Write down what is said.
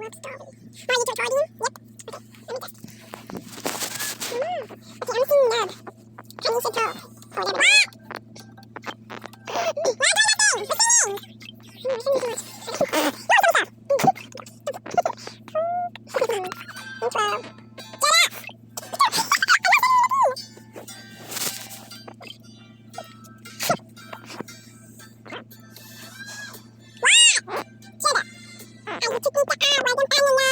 looks golden. Are you recording? Yep. Okay, let me test. Okay, I'm seeing red. And you should go for yellow. Why do nothing? What's going on? Shouldn't do too much. Intro. Chiquita, why don't I know?